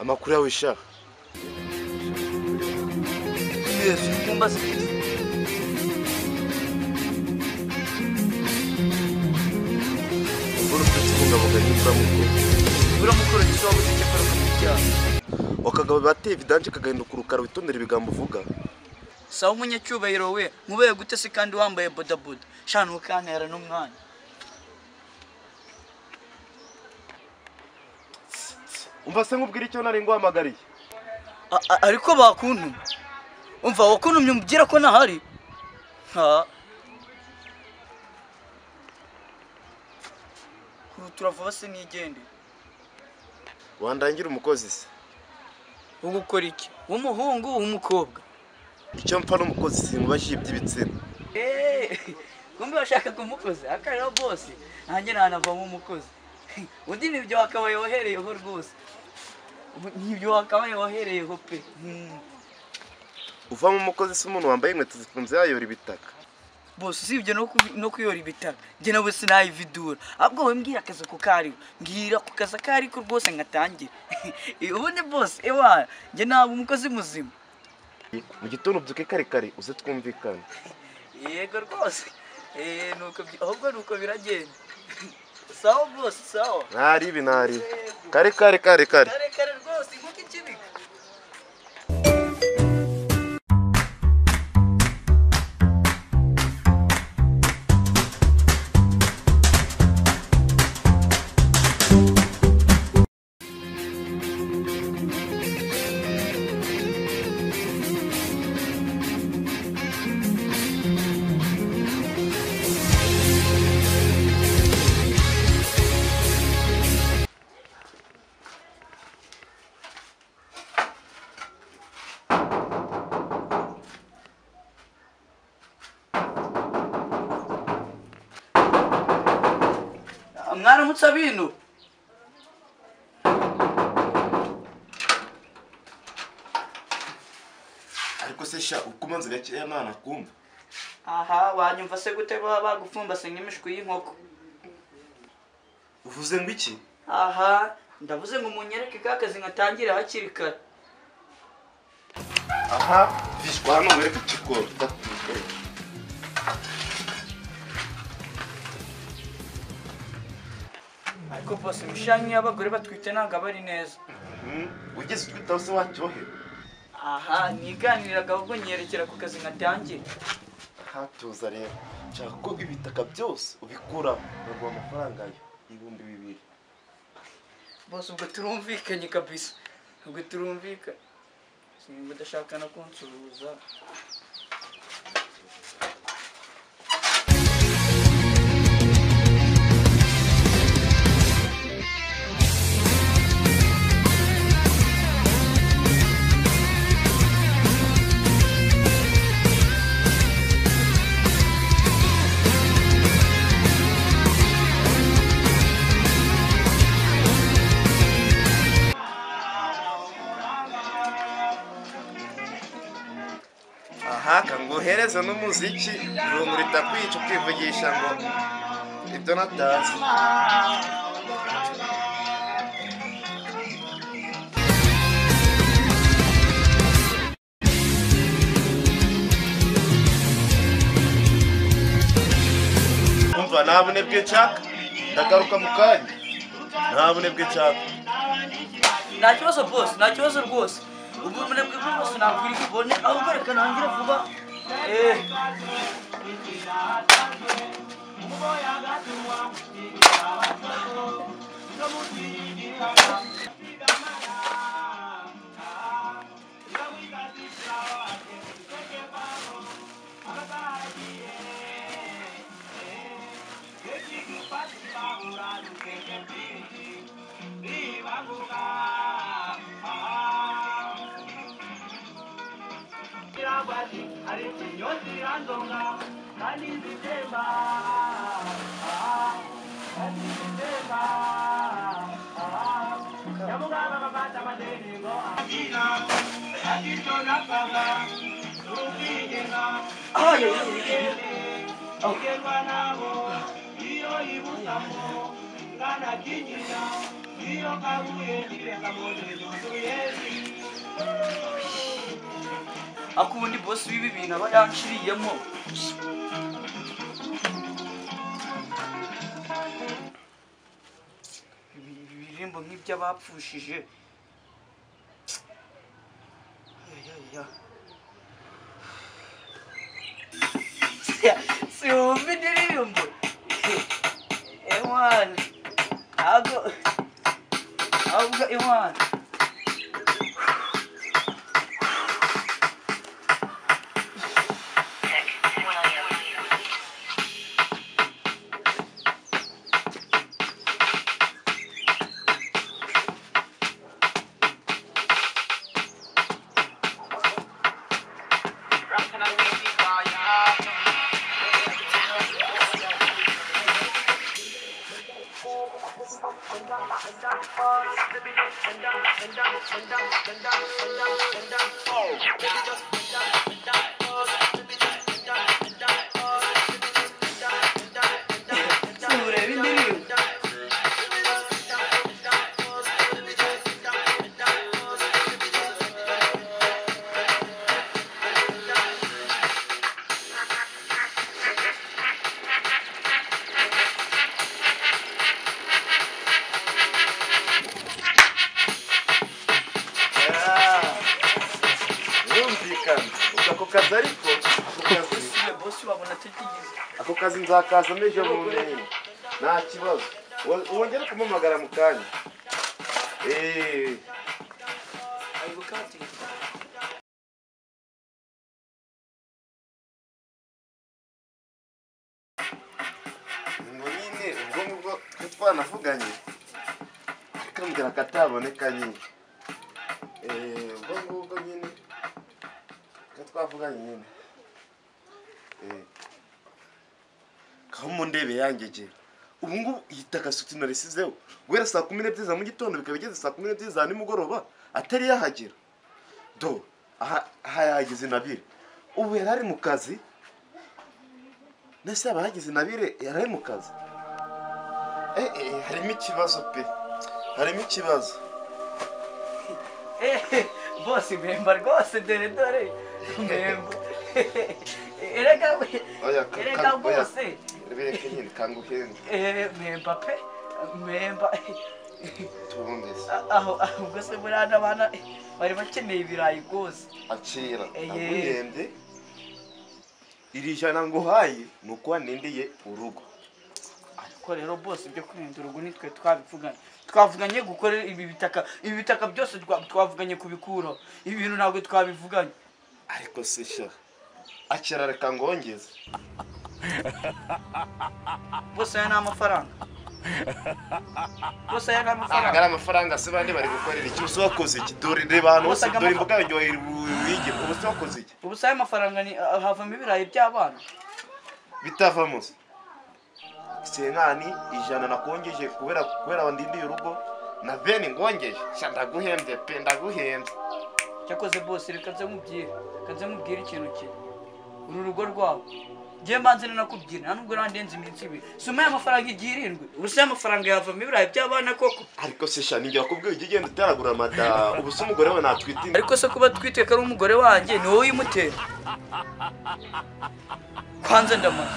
amakuru yawe sha Yesu kumbaza ubwo tuzibungabunga n'imvura mukuru uramukora gishobo cy'ikora kujya wakagabo bateye vidanje kagahinduka urukara witondera ibigambo uvuga sawa umunyacyubahiro we mubeye gute se kandi wambaye bodaboda shana ukantera n'umwanya umva se nkubwira icyo nari ngwamagariye ariko bakuntu umva wakuntumye umubwira ko nahari ha turavuba se nigende wandangira umukozi se ugukora iki w'umuhungu w'umukobwa icyo mpfa n'umukozi simubashye iby'ibitsina kumbe bashaka kumukoza akarira boss nanjye nanavamo umukozi undi nibyo wakabaye wahereyeho rwose nibyo wakabaye wahereyeho pe uvamo umukozi se umuntu wambaye inkweto zifunze yayora ibitaka boss usibye no kuyora ibitaka njye nawe sinayividura ahubwo we mbwira akazi ko kariho mbwira ku kazi kari ko rwose ngatangira ubundi boss ewa njye ntabwo umukozi muzima mu gitondo ubyuke kare kare uze twumvikane yego rwose nuko ahubwo nuko biragenda sawa boss sawa nari kare rwose nkuko ikibika mwaramutse abintu ariko se sha ukumanze gakeya nana kumva aha wanyumva se gute baba bagupfumbase nk'imishwi y'inkoko uvuze ngo iki aha ndavuze ngo munyereke kakazi ngatangire hakiri kare aha vishwa hano wereka ikikoro ariko bose mishanyi y'abagore batwite ntabwo aba ari neza ugeze utwitaho se wacyohera aha niganiriraga ahubwo nyerekera ku kazi ngatangire aha tuza rero nshaka ko ibitaka byose ubikuraho baguha amafaranga yo 2,000 bose ubwo turumvikanye kabisa ubwo turumvikanye simba udashaka no kunsuhuza aha kanguhereza n'umuziki urumurita kwica ukivugisha ngo ibyo natazi umva ntabunebwe nshaka ndagaruka mu kanya ntabunebwe nshaka nta kibazo bose nta kibazo rwose ubwo umunebwe bwose nakwiri kubone ahubwo reka nangire vuba ako ubundi bosi w'ibi bintu aba yanshiriyemo. Ibihembo nk'iby'abapfushije. Siwumva indirimbo. Ewana. Ahubwo Ewana. Ako kazi nzakaza meje mu nene nta kibazo wongera kumamagara mu kanya ngo nyine ubwo twanavuganye akambwira kataboneka nyine ubwo nyine twavuganye nyine kamu ndebe yangeje ubu ngubu yitaka suti narisizeho guhera saa 12 za mu gitondo bikaba bigeze saa 12 za nimugoroba atari yahagera do aha yagize nabire ubu yarari mu kazi nese abagize nabire yarari mu kazi harimo ikibazo pe harimo ikibazo bosi memba rwose dore memba erega bose bireke nyine kanguhende memba pe memba tubungeze aho ubwo se burana bana bari bakeneye ibirayi rwose akira aguhende iri jana ngo hayi nuko wanendeye urugo ariko rero bose byo kwenda urugo nitwe twavuganye gukorera ibi bitaka byose twavuganye kubikuraho ibi bintu ntabwo twabivuganye ariko se sha akira reka ngongeze bose yana amafaranga bose yana amafaranga agara amafaranga se bandi bari gukorera iki uso wakoze iki dore abantu bose dore imboga yanjye wige ubuso wakoze iki ubusa amafaranga ni havamo ibirayi by'abana bitavamo senkani ijana nakongeje kubera wandindiye urugo na bene ngongeje sha ndaguhembye pe ndaguhembye cyakoze bose reka nzamubwira ikintu cye uru rugo rwabo je mbanze nakubwira nubwo randenze iminsi ibiri suma amafaranga igirindwe ubusa amafaranga yavamo ibirayi by'abana koko ariko se sha ninjye wakubwiye igigenda utaragura amada ubusa umugore we natwite ariko se kuba twiteka ari umugore wanjye ni wowe uyimutera kwanza ndamaze